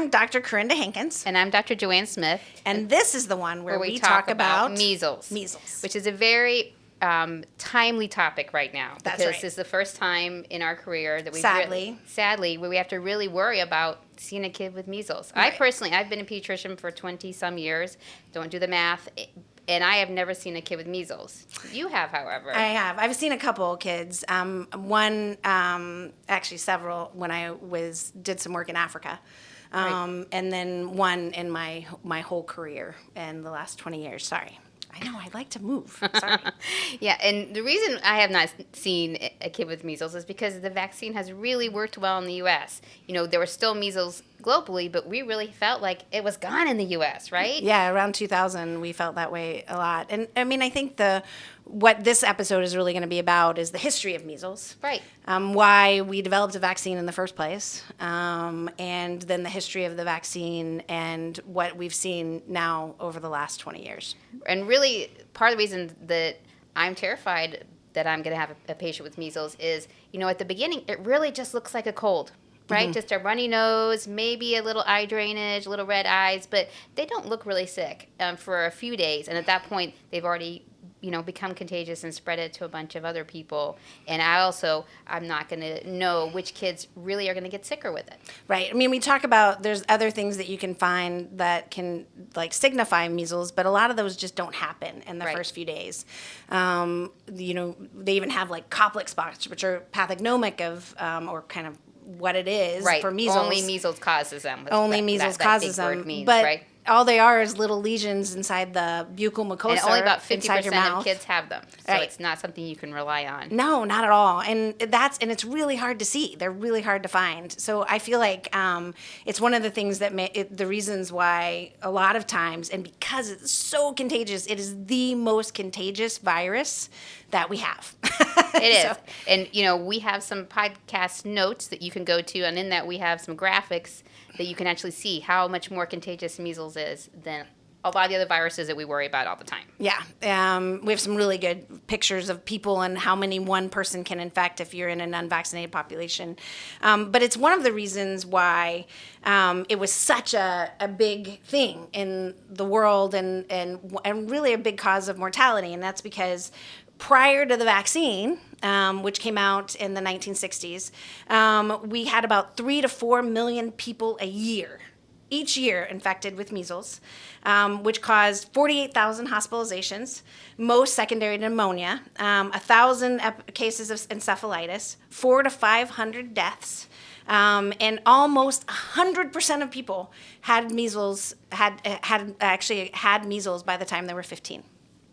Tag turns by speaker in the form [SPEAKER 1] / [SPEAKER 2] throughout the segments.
[SPEAKER 1] I'm Dr. Corinda Hankins.
[SPEAKER 2] And I'm Dr. Joanne Smith.
[SPEAKER 1] And this is the one where we talk about
[SPEAKER 2] measles.
[SPEAKER 1] Measles.
[SPEAKER 2] Which is a very timely topic right now.
[SPEAKER 1] That's
[SPEAKER 2] because
[SPEAKER 1] right.
[SPEAKER 2] this is the first time in our career that we
[SPEAKER 1] sadly,
[SPEAKER 2] where we have to really worry about seeing a kid with measles.
[SPEAKER 1] Right.
[SPEAKER 2] I've been a pediatrician for 20-some years. Don't do the math. And I have never seen a kid with measles. You have, however.
[SPEAKER 1] I have. I've seen a couple kids. One, actually several, when I did some work in Africa.
[SPEAKER 2] Right.
[SPEAKER 1] And then one in my whole career in the last 20 years. Sorry. I know, I like to move. Sorry.
[SPEAKER 2] Yeah, and the reason I have not seen a kid with measles is because the vaccine has really worked well in the U.S. You know, there were still measles globally, but we really felt like it was gone in the U.S., right?
[SPEAKER 1] Yeah, around 2000, we felt that way a lot. And, I mean, I think what this episode is really going to be about is the history of measles.
[SPEAKER 2] Right.
[SPEAKER 1] Why we developed a vaccine in the first place, and then the history of the vaccine and what we've seen now over the last 20 years.
[SPEAKER 2] And really, part of the reason that I'm terrified that I'm going to have a patient with measles is, you know, at the beginning, it really just looks like a cold. Right? Mm-hmm. Just a runny nose, maybe a little eye drainage, little red eyes, but they don't look really sick for a few days. And at that point, they've already, you know, become contagious and spread it to a bunch of other people. And I'm not going to know which kids really are going to get sicker with it.
[SPEAKER 1] Right. I mean, we talk about there's other things that you can find that can, like, signify measles, but a lot of those just don't happen in the first few days. You know, they even have, like, Koplik spots, which are pathognomic of, or kind of what it is for measles.
[SPEAKER 2] Only measles causes them.
[SPEAKER 1] Measles causes them.
[SPEAKER 2] Means,
[SPEAKER 1] but
[SPEAKER 2] right?
[SPEAKER 1] all they are is little lesions inside the buccal mucosa.
[SPEAKER 2] And only about 50% of kids have them. So
[SPEAKER 1] right.
[SPEAKER 2] It's not something you can rely on.
[SPEAKER 1] No, not at all. And it's really hard to see. They're really hard to find. So I feel like it's one of the things that the reasons why a lot of times, and because it's so contagious, it is the most contagious virus that we have.
[SPEAKER 2] It is. And, you know, we have some podcast notes that you can go to, and in that we have some graphics that you can actually see how much more contagious measles is than a lot of the other viruses that we worry about all the time.
[SPEAKER 1] Yeah. We have some really good pictures of people and how many one person can infect if you're in an unvaccinated population. But it's one of the reasons why it was such a big thing in the world and really a big cause of mortality. And that's because prior to the vaccine, which came out in the 1960s, we had about 3 to 4 million people each year infected with measles, which caused 48,000 hospitalizations, most secondary to pneumonia, 1,000 cases of encephalitis, 400 to 500 deaths, and almost 100% of people had measles, had measles by the time they were 15.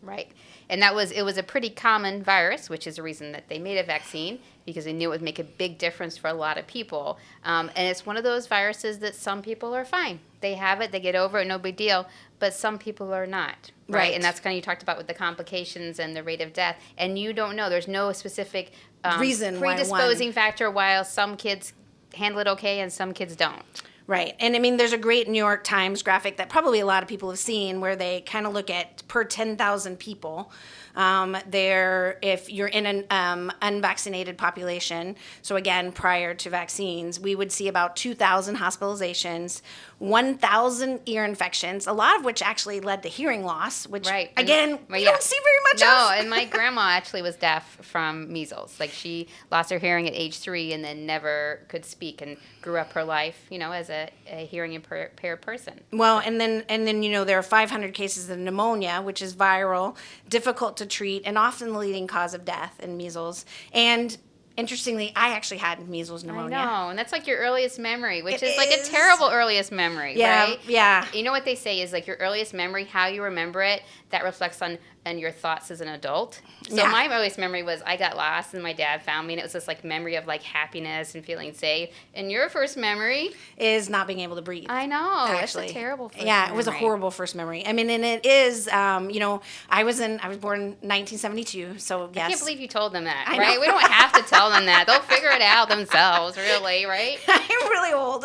[SPEAKER 2] Right. And it was a pretty common virus, which is the reason that they made a vaccine, because they knew it would make a big difference for a lot of people. And it's one of those viruses that some people are fine. They have it, they get over it, no big deal. But some people are not. Right. And that's kind of you talked about with the complications and the rate of death. And you don't know. There's no specific
[SPEAKER 1] reason
[SPEAKER 2] predisposing factor, while some kids handle it okay and some kids don't.
[SPEAKER 1] Right. And I mean, there's a great New York Times graphic that probably a lot of people have seen where they kind of look at per 10,000 people. If you're in an unvaccinated population, so again, prior to vaccines, we would see about 2,000 hospitalizations, 1,000 ear infections, a lot of which actually led to hearing loss, which, again, we don't see very much of.
[SPEAKER 2] No, and my grandma actually was deaf from measles. Like, she lost her hearing at age 3 and then never could speak and grew up her life, you know, as a hearing impaired person.
[SPEAKER 1] Well, and then you know, there are 500 cases of pneumonia, which is viral, difficult to treat, and often the leading cause of death in measles. And interestingly, I actually had measles pneumonia.
[SPEAKER 2] I know, and that's like your earliest memory, which is like a terrible earliest memory, right?
[SPEAKER 1] Yeah.
[SPEAKER 2] You know what they say is, like, your earliest memory, how you remember it, that reflects on your thoughts as an adult. So my earliest memory was I got lost and my dad found me, and it was this, like, memory of, like, happiness and feeling safe. And your first memory
[SPEAKER 1] is not being able to breathe.
[SPEAKER 2] I know.
[SPEAKER 1] Actually.
[SPEAKER 2] It's a terrible first
[SPEAKER 1] memory.
[SPEAKER 2] It
[SPEAKER 1] was a horrible first memory. I mean, and it is, you know, I was born in 1972, so yes.
[SPEAKER 2] I can't believe you told them that,
[SPEAKER 1] I
[SPEAKER 2] right?
[SPEAKER 1] know.
[SPEAKER 2] We don't have to tell them that. They'll figure it out themselves, really, right?
[SPEAKER 1] I'm really old.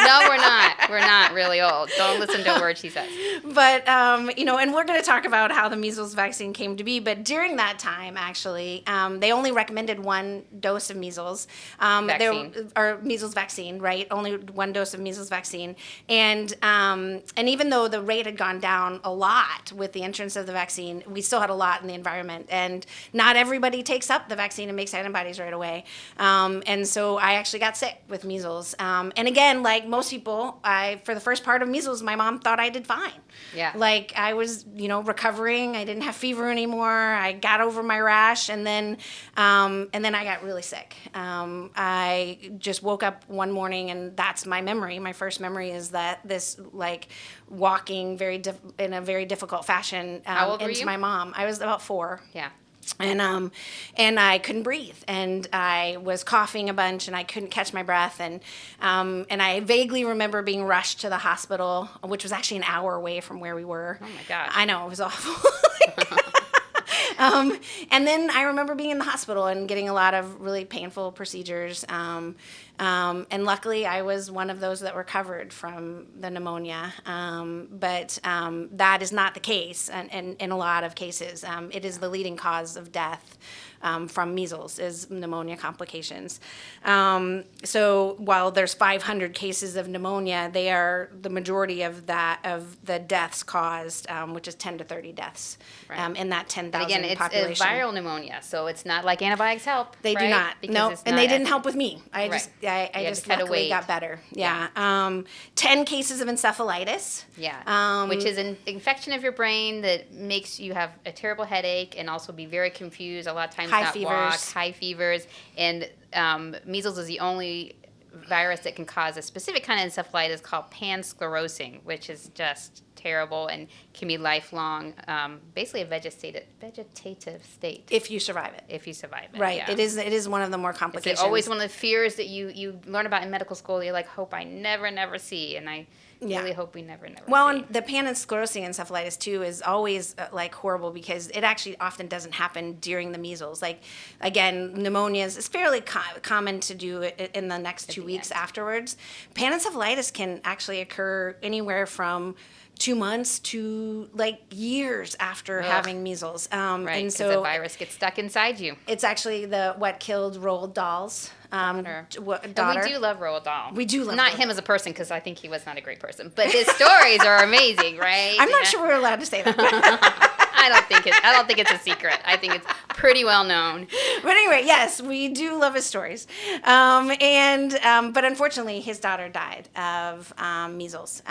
[SPEAKER 2] No, we're not. We're not really old. Don't listen to a word she says.
[SPEAKER 1] But, and we're going to talk about how the measles vaccine came to be. But during that time, actually, they only recommended one dose of measles.
[SPEAKER 2] Vaccine.
[SPEAKER 1] Or measles vaccine, right? Only one dose of measles vaccine. And even though the rate had gone down a lot with the entrance of the vaccine, we still had a lot in the environment. And not everybody takes up the vaccine and makes antibodies right away. And so I actually got sick with measles. And again, like most people, for the first part of measles, my mom thought I did fine.
[SPEAKER 2] Yeah.
[SPEAKER 1] Like I was, recovering. I didn't have fever anymore. I got over my rash, and then I got really sick. I just woke up one morning, and that's my memory. My first memory is that this like walking in a very difficult fashion
[SPEAKER 2] How old were
[SPEAKER 1] into
[SPEAKER 2] you?
[SPEAKER 1] my mom. I was about 4.
[SPEAKER 2] Yeah.
[SPEAKER 1] And I couldn't breathe, and I was coughing a bunch, and I couldn't catch my breath, and I vaguely remember being rushed to the hospital, which was actually an hour away from where we were.
[SPEAKER 2] Oh my gosh.
[SPEAKER 1] I know, it was awful. And then I remember being in the hospital and getting a lot of really painful procedures. And luckily, I was one of those that were covered from the pneumonia. But that is not the case in a lot of cases. It is the leading cause of death from measles is pneumonia complications. So while there's 500 cases of pneumonia, they are the majority of the deaths caused, which is 10 to 30 deaths in that 10,000
[SPEAKER 2] Again, it's
[SPEAKER 1] population.
[SPEAKER 2] a viral pneumonia, so it's not like antibiotics help.
[SPEAKER 1] They do not.
[SPEAKER 2] Because
[SPEAKER 1] No,
[SPEAKER 2] it's
[SPEAKER 1] and
[SPEAKER 2] not
[SPEAKER 1] they didn't help with me. I just
[SPEAKER 2] had to
[SPEAKER 1] luckily
[SPEAKER 2] wait.
[SPEAKER 1] got better. Yeah. 10 cases of encephalitis.
[SPEAKER 2] Yeah, which is an infection of your brain that makes you have a terrible headache and also be very confused. A lot of times high fevers, and measles is the only virus that can cause a specific kind of encephalitis called pansclerosing, which is just terrible and can be lifelong, basically a vegetative state.
[SPEAKER 1] If you survive it.
[SPEAKER 2] If you survive it.
[SPEAKER 1] Right.
[SPEAKER 2] Yeah.
[SPEAKER 1] It is one of the more complications.
[SPEAKER 2] It's always one of the fears that you learn about in medical school. You're like, hope I never see, and I really hope we never
[SPEAKER 1] Well,
[SPEAKER 2] see.
[SPEAKER 1] and the pansclerosing encephalitis too is always like horrible because it actually often doesn't happen during the measles. Like again, pneumonias is fairly common to do it in the next 2 weeks afterwards. Panencephalitis can actually occur anywhere from 2 months to like years after having measles.
[SPEAKER 2] Right,
[SPEAKER 1] and
[SPEAKER 2] because
[SPEAKER 1] so
[SPEAKER 2] the virus gets stuck inside you.
[SPEAKER 1] it's actually what killed Roald Dahl's daughter.
[SPEAKER 2] And we do love Roald Dahl.
[SPEAKER 1] We do love
[SPEAKER 2] not
[SPEAKER 1] Roald
[SPEAKER 2] him as a person, because I think he was not a great person, but his stories are amazing, right?
[SPEAKER 1] I'm not sure we're allowed to say that.
[SPEAKER 2] I don't think it's a secret. I think it's pretty well known.
[SPEAKER 1] But anyway, yes, we do love his stories. But unfortunately, his daughter died of measles.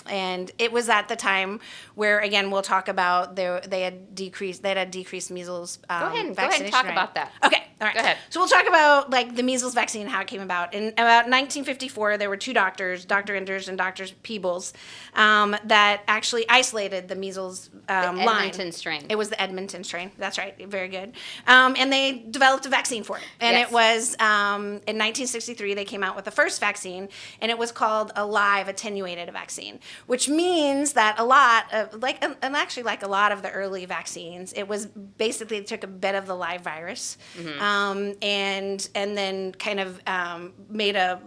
[SPEAKER 1] And it was at the time where, again, we'll talk about they had decreased measles
[SPEAKER 2] Go ahead and
[SPEAKER 1] vaccination
[SPEAKER 2] talk
[SPEAKER 1] rate.
[SPEAKER 2] about that.
[SPEAKER 1] Okay, all right.
[SPEAKER 2] Go ahead.
[SPEAKER 1] So we'll talk about like the measles vaccine and how it came about. In about 1954, there were 2 doctors, Dr. Enders and Dr. Peebles, that actually isolated the measles line.
[SPEAKER 2] Edmonton strain.
[SPEAKER 1] It was the Edmonton strain. That's right. Very good. And they developed a vaccine for it. And
[SPEAKER 2] Yes.
[SPEAKER 1] it was in 1963 they came out with the first vaccine, and it was called a live attenuated vaccine, which means that a lot of and actually like a lot of the early vaccines, it was basically took a bit of the live virus, and then kind of made a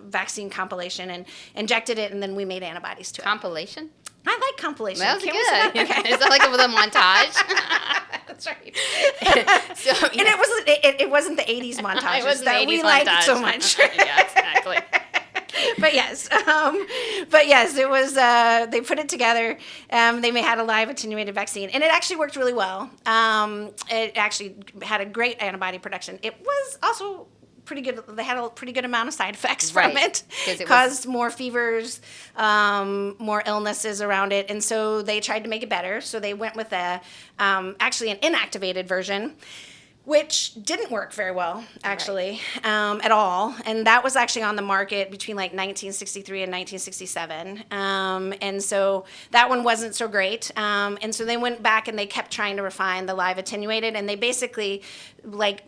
[SPEAKER 1] vaccine compilation and injected it, and then we made antibodies to it.
[SPEAKER 2] Compilation?
[SPEAKER 1] I like compilation.
[SPEAKER 2] That was
[SPEAKER 1] Can we say
[SPEAKER 2] good.
[SPEAKER 1] that? Okay.
[SPEAKER 2] Is that like with a montage?
[SPEAKER 1] That's right.
[SPEAKER 2] So,
[SPEAKER 1] And it wasn't the 80s montages
[SPEAKER 2] wasn't the
[SPEAKER 1] that we
[SPEAKER 2] 80s
[SPEAKER 1] liked
[SPEAKER 2] montage.
[SPEAKER 1] so much.
[SPEAKER 2] Yeah, exactly.
[SPEAKER 1] But yes, it was. They put it together. They had a live attenuated vaccine, and it actually worked really well. It actually had a great antibody production. It was also pretty good. They had a pretty good amount of side effects from it.
[SPEAKER 2] Because it
[SPEAKER 1] caused more fevers, more illnesses around it, and so they tried to make it better. So they went with actually an inactivated version, which didn't work very well, actually, at all. And that was actually on the market between like 1963 and 1967. And so that one wasn't so great. And so they went back and they kept trying to refine the live attenuated, and they basically like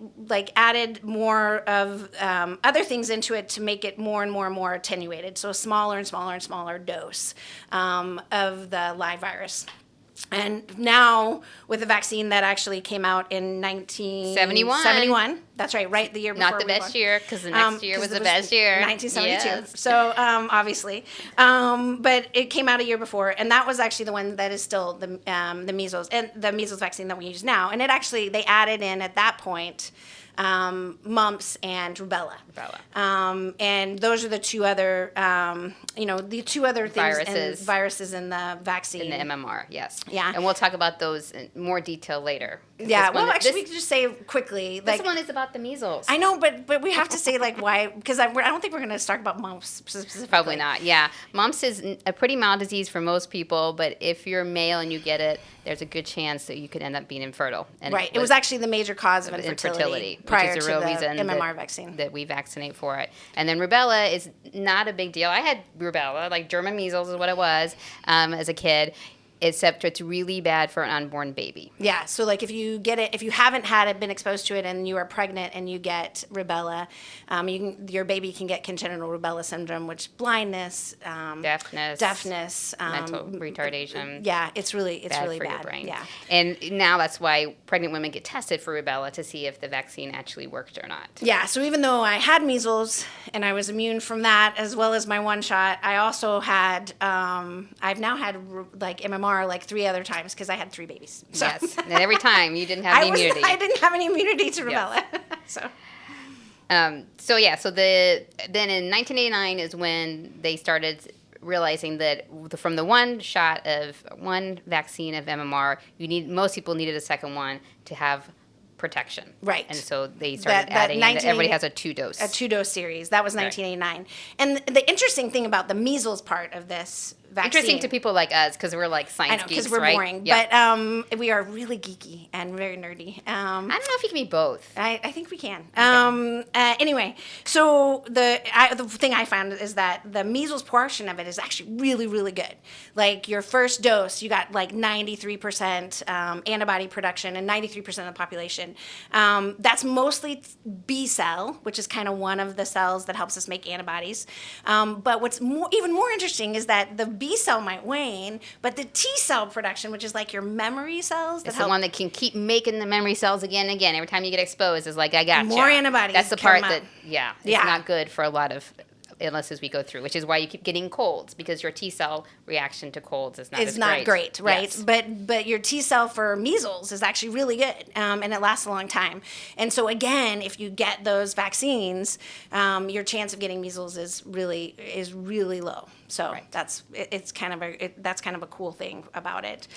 [SPEAKER 1] added more of other things into it to make it more and more and more attenuated. So a smaller and smaller and smaller dose of the live virus. And now, with a vaccine that actually came out in 1971, That's right, the year before.
[SPEAKER 2] Not the
[SPEAKER 1] we were
[SPEAKER 2] best
[SPEAKER 1] born.
[SPEAKER 2] year, because the next year was the best year.
[SPEAKER 1] 1972.
[SPEAKER 2] Yes.
[SPEAKER 1] So obviously, but it came out a year before, and that was actually the one that is still the measles and the measles vaccine that we use now. And it actually they added in at that point mumps and rubella. And those are the two other, the two other things viruses in the vaccine.
[SPEAKER 2] In the MMR, yes.
[SPEAKER 1] Yeah.
[SPEAKER 2] And we'll talk about those in more detail later.
[SPEAKER 1] Yeah. Well, actually, we could just say quickly.
[SPEAKER 2] This one is about the measles.
[SPEAKER 1] I know, but we have to say why, because I don't think we're going to talk about mumps specifically.
[SPEAKER 2] Probably not. Yeah, mumps is a pretty mild disease for most people, but if you're male and you get it, there's a good chance that you could end up being infertile. And
[SPEAKER 1] it was actually the major cause of infertility prior
[SPEAKER 2] which is a
[SPEAKER 1] to
[SPEAKER 2] real
[SPEAKER 1] the
[SPEAKER 2] reason
[SPEAKER 1] MMR vaccine.
[SPEAKER 2] that we vaccinate for it. And then rubella is not a big deal. I had rubella, like German measles is what it was as a kid. Except it's really bad for an unborn baby.
[SPEAKER 1] Yeah, so if you get it, if you haven't been exposed to it, and you are pregnant and you get rubella, your baby can get congenital rubella syndrome, which blindness, deafness,
[SPEAKER 2] mental retardation.
[SPEAKER 1] Yeah, it's really
[SPEAKER 2] bad
[SPEAKER 1] for
[SPEAKER 2] your
[SPEAKER 1] bad.
[SPEAKER 2] brain.
[SPEAKER 1] Yeah,
[SPEAKER 2] and now that's why pregnant women get tested for rubella to see if the vaccine actually worked or not.
[SPEAKER 1] Yeah, so even though I had measles and I was immune from that as well as my one shot, I also had I've now had MMR 3 other times because I had 3 babies. So.
[SPEAKER 2] Yes, and every time you didn't have any immunity.
[SPEAKER 1] I didn't have any immunity to rubella.
[SPEAKER 2] Yes. So then in 1989 is when they started realizing that from the one vaccine of MMR, most people needed a second one to have protection.
[SPEAKER 1] Right.
[SPEAKER 2] And so they started adding that everybody has a 2-dose.
[SPEAKER 1] A 2-dose series. That was 1989. And the interesting thing about the measles part of this vaccine.
[SPEAKER 2] Interesting to people like us because we're science geeks, right?
[SPEAKER 1] I know, because we're boring. Yeah. But we are really geeky and very nerdy.
[SPEAKER 2] I don't know if you can be both.
[SPEAKER 1] I think we can. Okay. Anyway, so the thing I found is that the measles portion of it is actually really, really good. Your first dose, you got 93% antibody production and 93% of the population. That's mostly B cell, which is kind of one of the cells that helps us make antibodies. But what's even more interesting is that the B cell might wane, but the T cell production, which is your memory cells,
[SPEAKER 2] it's the one that can keep making the memory cells again and again. Every time you get exposed, it's I got
[SPEAKER 1] more antibodies.
[SPEAKER 2] That's the part that it's not good for a lot of illnesses we go through, which is why you keep getting colds, because your T cell reaction to colds is not
[SPEAKER 1] great, right?
[SPEAKER 2] Yes.
[SPEAKER 1] But your T cell for measles is actually really good, and it lasts a long time. And so again, if you get those vaccines, your chance of getting measles is really low. So that's kind of a cool thing about it.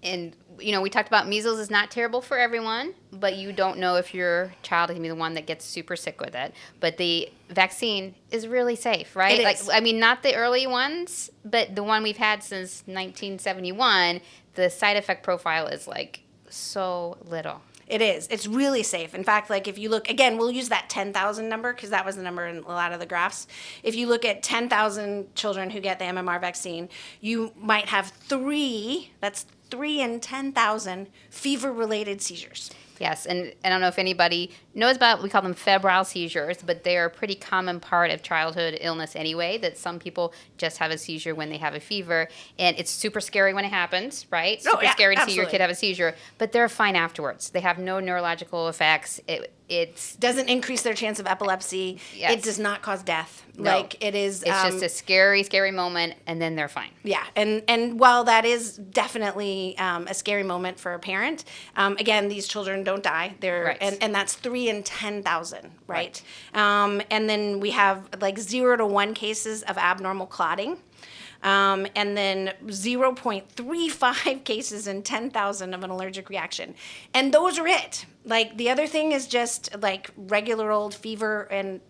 [SPEAKER 2] And, we talked about measles is not terrible for everyone, but you don't know if your child is going to be the one that gets super sick with it. But the vaccine is really safe, right?
[SPEAKER 1] It is.
[SPEAKER 2] Not the early ones, but the one we've had since 1971, the side effect profile is so little.
[SPEAKER 1] It is. It's really safe. In fact, if you look, again, we'll use that 10,000 number because that was the number in a lot of the graphs. If you look at 10,000 children who get the MMR vaccine, you might have 3 in 10,000 fever-related seizures.
[SPEAKER 2] Yes, and I don't know if anybody knows about, we call them febrile seizures, but they're a pretty common part of childhood illness anyway, that some people just have a seizure when they have a fever, and it's super scary when it happens, right? Super scary to see your kid have a seizure, but they're fine afterwards. They have no neurological effects. It
[SPEAKER 1] doesn't increase their chance of epilepsy.
[SPEAKER 2] Yes.
[SPEAKER 1] It does not cause death.
[SPEAKER 2] No.
[SPEAKER 1] It is.
[SPEAKER 2] It's just a scary, scary moment, and then they're fine.
[SPEAKER 1] Yeah, and while that is definitely a scary moment for a parent, again, these children don't die. They're and that's 3 in 10,000, right? And then we have 0 to 1 cases of abnormal clotting. And then 0.35 cases in 10,000 of an allergic reaction. And those are it. The other thing is just regular old fever and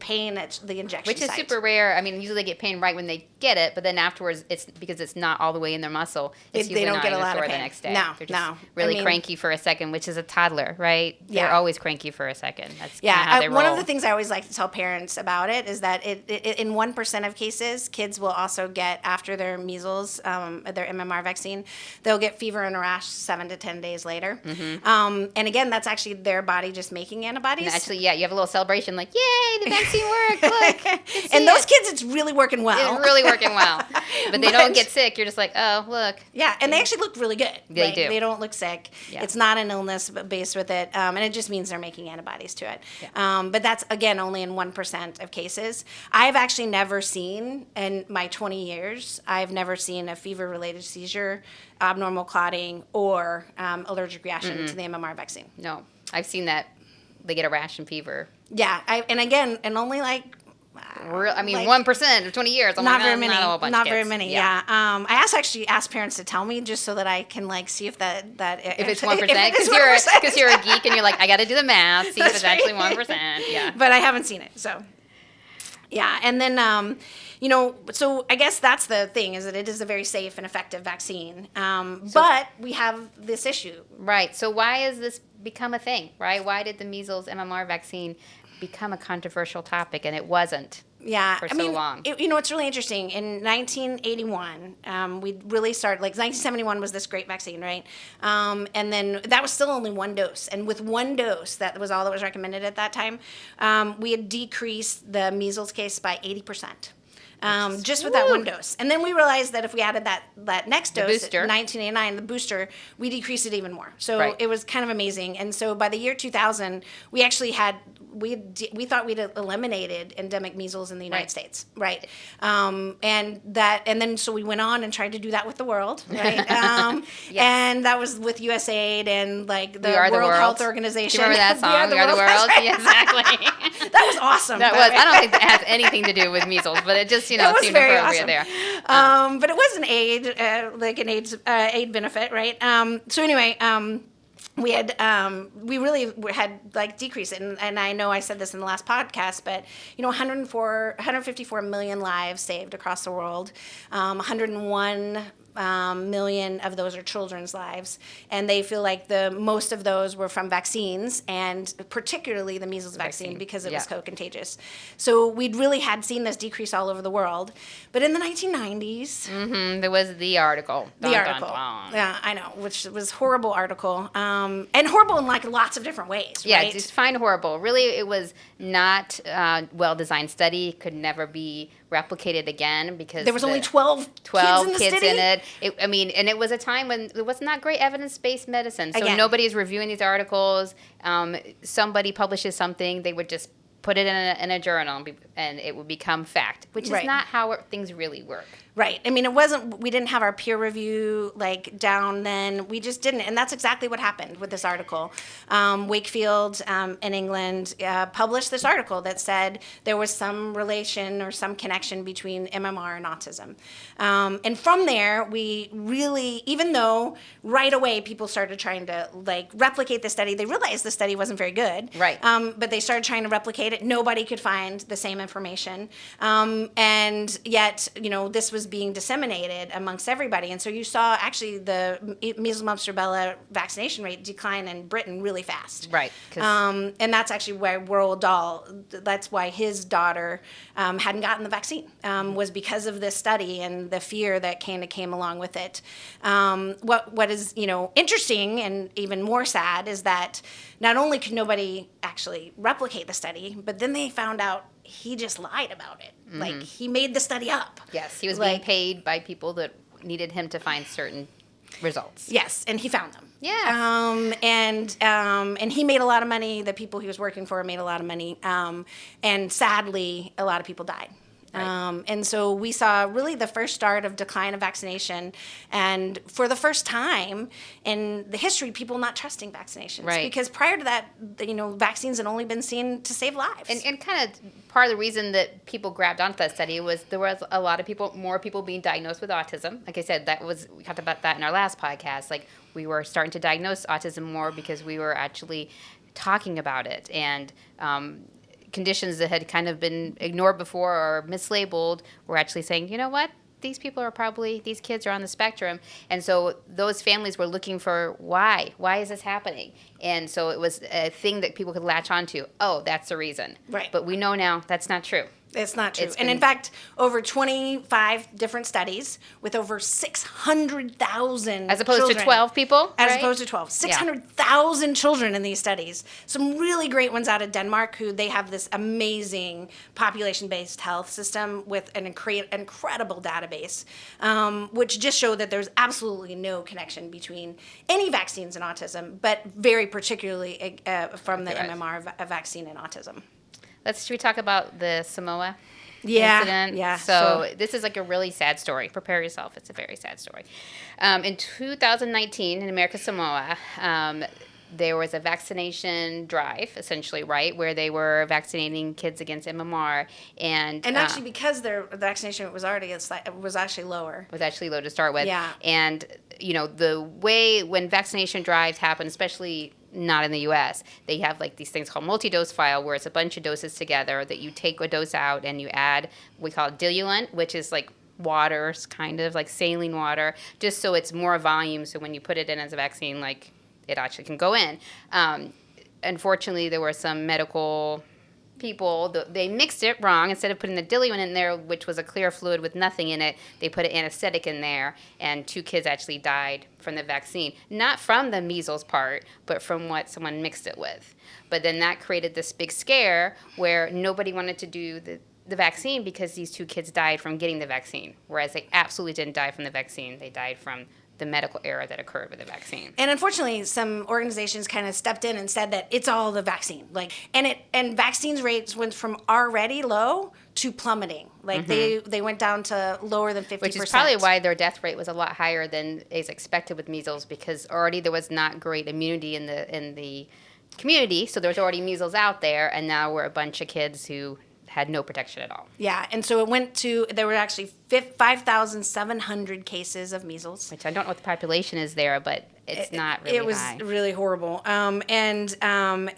[SPEAKER 1] pain at the injection
[SPEAKER 2] Which is
[SPEAKER 1] site.
[SPEAKER 2] super rare. Usually they get pain right when they get it, but then afterwards, it's because it's not all the way in their muscle. It's
[SPEAKER 1] they don't get a lot of pain
[SPEAKER 2] the next day.
[SPEAKER 1] No,
[SPEAKER 2] They're really cranky for a second, which is a toddler, right?
[SPEAKER 1] Yeah.
[SPEAKER 2] They're always cranky for a second. That's
[SPEAKER 1] how
[SPEAKER 2] they roll.
[SPEAKER 1] One of the things I always like to tell parents about it is that it in 1% of cases, kids will also get, after their measles, their MMR vaccine, they'll get fever and a rash 7 to 10 days later. Mm-hmm. And again, that's actually their body just making antibodies.
[SPEAKER 2] And actually, yeah, you have a little celebration like, yay, the vaccine worked, look.
[SPEAKER 1] And those kids, it's really working well.
[SPEAKER 2] It's really working well. But they don't get sick. You're just like, oh, look.
[SPEAKER 1] Yeah, and they actually look really good.
[SPEAKER 2] They do.
[SPEAKER 1] They don't look sick. Yeah. It's not an illness based with it, and it just means they're making antibodies to it. Yeah. But that's, again, only in 1% of cases. I've actually never seen, in my 20 years, I've never seen a fever-related seizure, abnormal clotting, or allergic reaction to the MMR vaccine.
[SPEAKER 2] No, I've seen that. They get a rash and fever.
[SPEAKER 1] Yeah, and only like...
[SPEAKER 2] I mean, 1% of 20 years.
[SPEAKER 1] Not very many.
[SPEAKER 2] Not a whole bunch
[SPEAKER 1] Not
[SPEAKER 2] of
[SPEAKER 1] very
[SPEAKER 2] kids.
[SPEAKER 1] many. Yeah. I actually asked parents to tell me just so that I can like see if that
[SPEAKER 2] if it's 1%, because you're a geek and you're like, I got to do the math, see if it's actually 1%. Yeah.
[SPEAKER 1] But I haven't seen it, so yeah. And then so I guess that's the thing, is that it is a very safe and effective vaccine. But we have this issue.
[SPEAKER 2] Right. So why has this become a thing? Right. Why did the measles MMR vaccine become a controversial topic, and it wasn't for so long?
[SPEAKER 1] It's really interesting. In 1981, we really started, like 1971 was this great vaccine, right? And then that was still only one dose. And with one dose, that was all that was recommended at that time, we had decreased the measles case by 80%. Just with that one dose. And then we realized that if we added that next dose,
[SPEAKER 2] booster.
[SPEAKER 1] 1989, the booster, we decreased it even more. So it was kind of amazing. And so by the year 2000, we actually had, we thought we'd eliminated endemic measles in the United States, right? And then so we went on and tried to do that with the world, right? And that was with USAID and like the World Health Organization.
[SPEAKER 2] Do you remember that song? We Are the World?
[SPEAKER 1] Right.
[SPEAKER 2] Yeah, exactly.
[SPEAKER 1] That was awesome.
[SPEAKER 2] I don't think that has anything to do with measles, but it just, seemed appropriate
[SPEAKER 1] awesome.
[SPEAKER 2] There.
[SPEAKER 1] But it was an aid benefit, right? So anyway, we really had like decreased it, and I know I said this in the last podcast, but 154 million lives saved across the world, 101 million of those are children's lives, and they feel like the most of those were from vaccines, and particularly the measles vaccine because it was co-contagious. So we'd really had seen this decrease all over the world, but in the 1990s,
[SPEAKER 2] there was the article.
[SPEAKER 1] Yeah, I know, which was horrible article, and horrible in like lots of different ways.
[SPEAKER 2] Yeah,
[SPEAKER 1] right?
[SPEAKER 2] just fine horrible. Really, it was not a well-designed study. Could never be replicated again because
[SPEAKER 1] there was only 12 kids
[SPEAKER 2] in it. And it was a time when there was not great evidence-based medicine. So nobody is reviewing these articles. Somebody publishes something, they would just put it in a journal and it would become fact, which is not how things really work.
[SPEAKER 1] Right. I mean, we didn't have our peer review like down then. We just didn't. And that's exactly what happened with this article. Wakefield in England published this article that said there was some relation or some connection between MMR and autism. And from there, we really, even though right away people started trying to like replicate the study, they realized the study wasn't very good.
[SPEAKER 2] Right.
[SPEAKER 1] But they started trying to replicate it. Nobody could find the same information. And yet, this was being disseminated amongst everybody. And so you saw actually the measles, mumps, rubella vaccination rate decline in Britain really fast.
[SPEAKER 2] Right.
[SPEAKER 1] And that's actually why Roald Dahl, that's why his daughter hadn't gotten the vaccine, was because of this study and the fear that kind of came along with it. What is, interesting and even more sad is that not only could nobody actually replicate the study, but then they found out he just lied about it. Mm-hmm. Like, he made the study up.
[SPEAKER 2] Yes, he was being paid by people that needed him to find certain results.
[SPEAKER 1] Yes, and he found them.
[SPEAKER 2] Yeah.
[SPEAKER 1] And he made a lot of money. The people he was working for made a lot of money. And sadly, a lot of people died. Right. And so we saw really the first start of decline of vaccination, and for the first time in the history, people not trusting vaccinations.
[SPEAKER 2] Right.
[SPEAKER 1] Because prior to that, vaccines had only been seen to save lives.
[SPEAKER 2] And kind of part of the reason that people grabbed onto that study was there was a lot of more people being diagnosed with autism. Like I said, we talked about that in our last podcast. Like, we were starting to diagnose autism more because we were actually talking about it, and conditions that had kind of been ignored before or mislabeled were actually saying, you know what, these kids are on the spectrum. And so those families were looking for why is this happening? And so it was a thing that people could latch onto. Oh, that's the reason.
[SPEAKER 1] Right.
[SPEAKER 2] But we know now that's not true.
[SPEAKER 1] It's not true. And in fact, over 25 different studies with over 600,000
[SPEAKER 2] as opposed
[SPEAKER 1] children,
[SPEAKER 2] to 12 people,
[SPEAKER 1] As
[SPEAKER 2] right?
[SPEAKER 1] opposed to 12. 600,000 children in these studies. Some really great ones out of Denmark, who they have this amazing population-based health system with an incredible database, which just show that there's absolutely no connection between any vaccines and autism, but very particularly from the MMR vaccine and autism.
[SPEAKER 2] Should we talk about the Samoa
[SPEAKER 1] incident?
[SPEAKER 2] Yeah. So this is like a really sad story. Prepare yourself. It's a very sad story. In 2019, in America Samoa, there was a vaccination drive, essentially, right, where they were vaccinating kids against MMR, and
[SPEAKER 1] actually because their vaccination was actually lower.
[SPEAKER 2] Was actually low to start with.
[SPEAKER 1] Yeah.
[SPEAKER 2] And the way when vaccination drives happen, especially not in the U.S., they have like these things called multi-dose file, where it's a bunch of doses together that you take a dose out and you add, we call it diluent, which is like water, kind of like saline water, just so it's more volume. So when you put it in as a vaccine, like it actually can go in. Unfortunately, there were some medical people, they mixed it wrong. Instead of putting the diluent in there, which was a clear fluid with nothing in it, they put an anesthetic in there, and 2 kids actually died from the vaccine. Not from the measles part, but from what someone mixed it with. But then that created this big scare where nobody wanted to do the vaccine because these 2 kids died from getting the vaccine, whereas they absolutely didn't die from the vaccine. They died from the medical error that occurred with the vaccine.
[SPEAKER 1] And unfortunately, some organizations kind of stepped in and said that it's all the vaccine. And vaccines rates went from already low to plummeting. They went down to lower than 50%.
[SPEAKER 2] Which is probably why their death rate was a lot higher than is expected with measles, because already there was not great immunity in the community, so there was already measles out there, and now we're a bunch of kids who had no protection at all.
[SPEAKER 1] Yeah, and so there were actually 5,700 cases of measles.
[SPEAKER 2] Which I don't know what the population is there, but it's not really high.
[SPEAKER 1] It was really horrible. And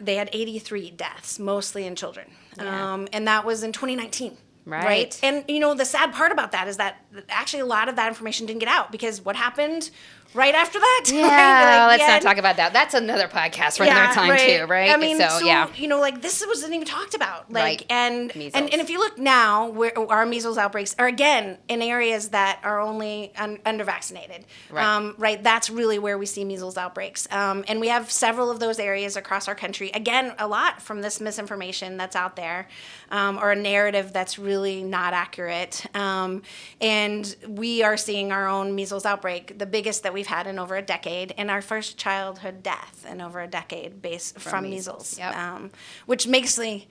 [SPEAKER 1] they had 83 deaths, mostly in children.
[SPEAKER 2] Yeah.
[SPEAKER 1] And that was in 2019.
[SPEAKER 2] Right.
[SPEAKER 1] And, the sad part about that is that actually a lot of that information didn't get out, because what happened right after that?
[SPEAKER 2] Yeah, let's not talk about that. That's another podcast for another time too, right?
[SPEAKER 1] I mean, this wasn't even talked about. And if you look now, where our measles outbreaks are again in areas that are only under vaccinated. Right. That's really where we see measles outbreaks. And we have several of those areas across our country. Again, a lot from this misinformation that's out there, or a narrative that's really not accurate. And we are seeing our own measles outbreak, the biggest that we've had in over a decade, and our first childhood death in over a decade from measles.
[SPEAKER 2] Yep.
[SPEAKER 1] Which makes we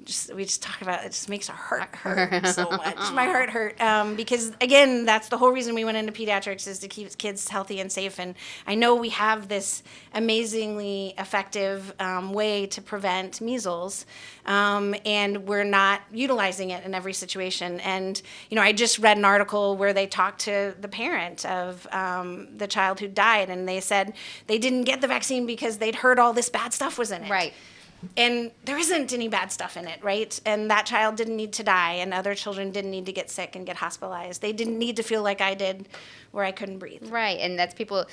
[SPEAKER 1] just talked about it, just makes our heart hurt so much. My heart hurt because, again, that's the whole reason we went into pediatrics, is to keep kids healthy and safe. And I know we have this amazingly effective way to prevent measles, and we're not utilizing it in every situation. And I just read an article where they talked to the parent of the child who died, and they said they didn't get the vaccine because they'd heard all this bad stuff was in it.
[SPEAKER 2] Right.
[SPEAKER 1] And there isn't any bad stuff in it, right? And that child didn't need to die, and other children didn't need to get sick and get hospitalized. They didn't need to feel like I did, where I couldn't breathe.
[SPEAKER 2] Right, and that's people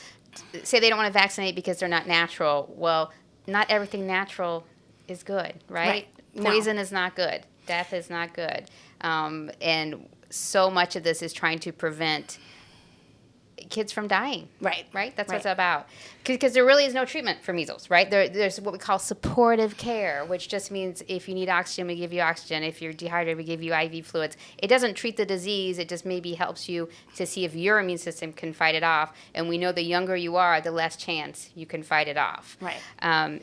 [SPEAKER 2] say they don't want to vaccinate because they're not natural. Well, not everything natural is good, right? Poison is not good. Death is not good. And so much of this is trying to prevent kids from dying. Right? That's what it's about. Because there really is no treatment for measles, right? There's what we call supportive care, which just means if you need oxygen, we give you oxygen. If you're dehydrated, we give you IV fluids. It doesn't treat the disease. It just maybe helps you to see if your immune system can fight it off. And we know the younger you are, the less chance you can fight it off.
[SPEAKER 1] Right.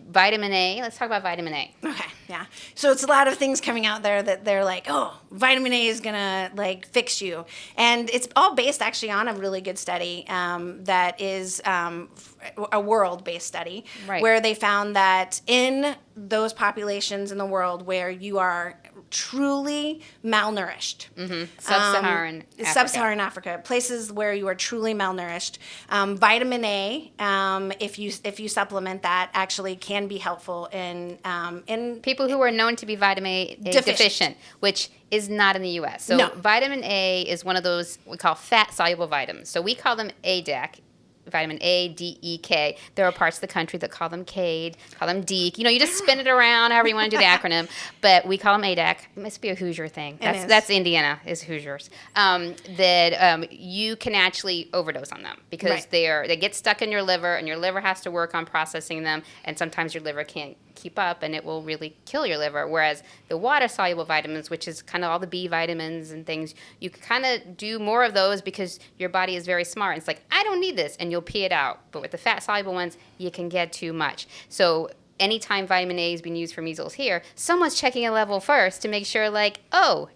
[SPEAKER 2] Vitamin A. Let's talk about vitamin A.
[SPEAKER 1] Okay, yeah. So it's a lot of things coming out there that they're like, oh, vitamin A is gonna fix you, and it's all based actually on a really good study that is a world-based study, where they found that in those populations in the world where you are truly malnourished, Sub-Saharan Africa, places where you are truly malnourished, vitamin A, if you supplement that, actually can be helpful in
[SPEAKER 2] people who are known to be vitamin A deficient, which is not in the U.S. So vitamin A is one of those we call fat-soluble vitamins. So we call them ADAC vitamin A, D, E, K. There are parts of the country that call them CADE, call them DEEK. You just spin it around however you want to do the acronym. But we call them ADAC. It must be a Hoosier thing. That's Indiana is Hoosiers. You can actually overdose on them because they get stuck in your liver, and your liver has to work on processing them, and sometimes your liver can't keep up, and it will really kill your liver. Whereas the water-soluble vitamins, which is kind of all the B vitamins and things, you can kind of do more of those because your body is very smart. It's like, I don't need this, and you'll pee it out. But with the fat-soluble ones, you can get too much. So anytime vitamin A is being used for measles here, someone's checking a level first to make sure, like, oh,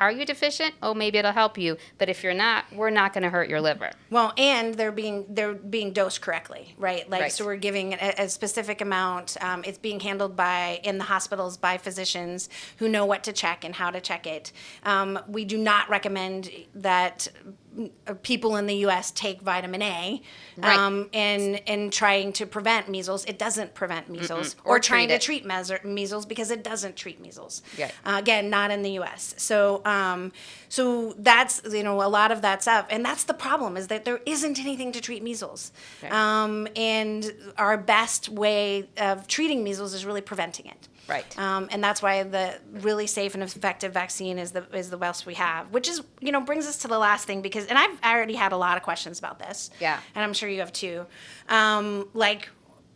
[SPEAKER 2] are you deficient? Oh, maybe it'll help you. But if you're not, we're not going to hurt your liver.
[SPEAKER 1] Well, and they're being dosed correctly, right? So we're giving a specific amount. It's being handled in the hospitals by physicians who know what to check and how to check it. We do not recommend that people in the U.S. take vitamin A and trying to prevent measles. It doesn't prevent measles. Or trying to treat measles because it doesn't treat measles.
[SPEAKER 2] Yeah.
[SPEAKER 1] Again, not in the U.S. So that's, a lot of that's up. And that's the problem, is that there isn't anything to treat measles.
[SPEAKER 2] Okay.
[SPEAKER 1] And our best way of treating measles is really preventing it.
[SPEAKER 2] Right.
[SPEAKER 1] And that's why the really safe and effective vaccine is the best we have, which is, brings us to the last thing, because, and I've already had a lot of questions about this.
[SPEAKER 2] Yeah.
[SPEAKER 1] And I'm sure you have too.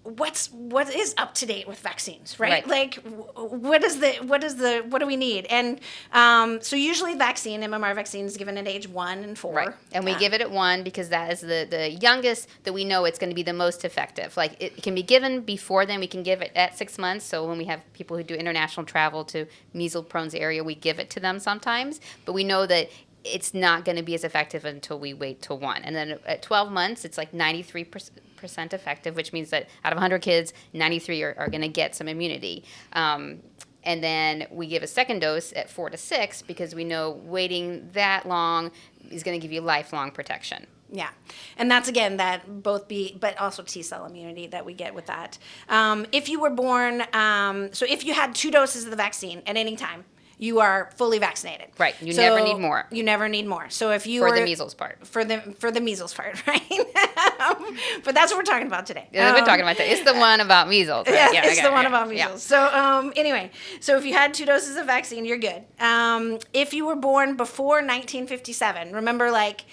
[SPEAKER 1] What is up to date with vaccines, right? Like, what do we need? And so usually MMR vaccine is given at age 1 and 4.
[SPEAKER 2] Right. And we give it at 1 because that is the youngest that we know it's going to be the most effective. Like, it can be given before then. We can give it at 6 months. So when we have people who do international travel to measles-prone area, we give it to them sometimes. But we know that it's not going to be as effective until we wait till 1. And then at 12 months, it's like 93% effective, which means that out of 100 kids, 93 are going to get some immunity. And then we give a second dose at 4 to 6 because we know waiting that long is going to give you lifelong protection.
[SPEAKER 1] Yeah. And that's, again, that both B, but also T-cell immunity that we get with that. If you were born, so if you had 2 doses of the vaccine at any time, you are fully vaccinated.
[SPEAKER 2] Right. You never need more.
[SPEAKER 1] You never need more. So if you
[SPEAKER 2] for the measles part.
[SPEAKER 1] For the measles part, right? But that's what we're talking about today.
[SPEAKER 2] Yeah, we're talking about that. It's the one about measles. Right?
[SPEAKER 1] Yeah, it's the one about measles. Yeah. So anyway, so if you had 2 doses of vaccine, you're good. If you were born before 1957, remember, like,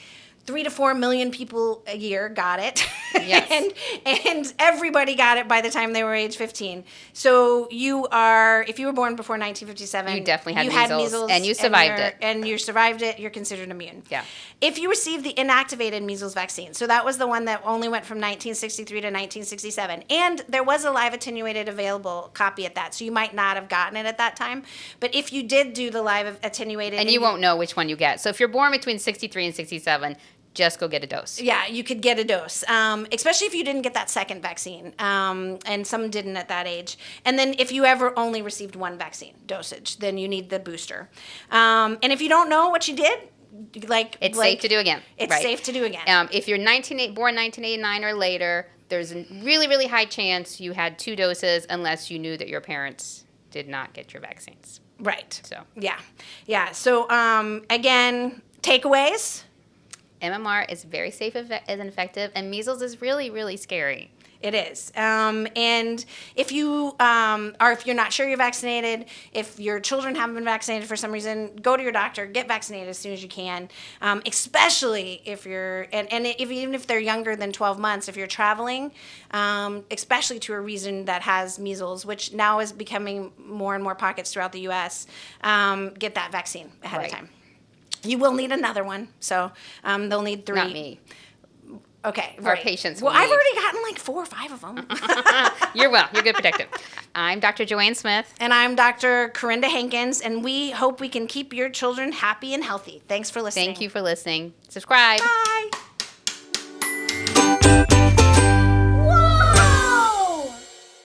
[SPEAKER 1] 3 to 4 million people a year got it.
[SPEAKER 2] Yes.
[SPEAKER 1] and everybody got it by the time they were age 15. So if you were born before 1957,
[SPEAKER 2] you definitely had measles and you survived it.
[SPEAKER 1] And you survived it, you're considered immune.
[SPEAKER 2] Yeah.
[SPEAKER 1] If you received the inactivated measles vaccine, so that was the one that only went from 1963 to 1967, and there was a live attenuated available copy at that, so you might not have gotten it at that time. But if you did do the live attenuated...
[SPEAKER 2] And you won't know which one you get. So if you're born between 63 and 67... just go get a dose.
[SPEAKER 1] Yeah, you could get a dose, especially if you didn't get that second vaccine, and some didn't at that age. And then if you ever only received 1 vaccine dosage, then you need the booster. And if you don't know what you did,
[SPEAKER 2] it's safe to do again.
[SPEAKER 1] It's safe to do again.
[SPEAKER 2] If you're born 1989 or later, there's a really, really high chance you had 2 doses unless you knew that your parents did not get your vaccines.
[SPEAKER 1] Right.
[SPEAKER 2] So
[SPEAKER 1] yeah. So again, takeaways.
[SPEAKER 2] MMR is very safe and effective, and measles is really, really scary.
[SPEAKER 1] It is. And if if you're not sure you're vaccinated, if your children haven't been vaccinated for some reason, go to your doctor, get vaccinated as soon as you can, especially if even if they're younger than 12 months, if you're traveling, especially to a region that has measles, which now is becoming more and more pockets throughout the U.S., get that vaccine ahead of time. You will need another one, so they'll need 3.
[SPEAKER 2] Not me.
[SPEAKER 1] Okay,
[SPEAKER 2] Our patients.
[SPEAKER 1] Well, I've already gotten like 4 or 5 of them.
[SPEAKER 2] You're good protected. I'm Dr. Joanne Smith.
[SPEAKER 1] And I'm Dr. Corinda Hankins, and we hope we can keep your children happy and healthy. Thanks for listening.
[SPEAKER 2] Thank you for listening. Subscribe.
[SPEAKER 1] Bye.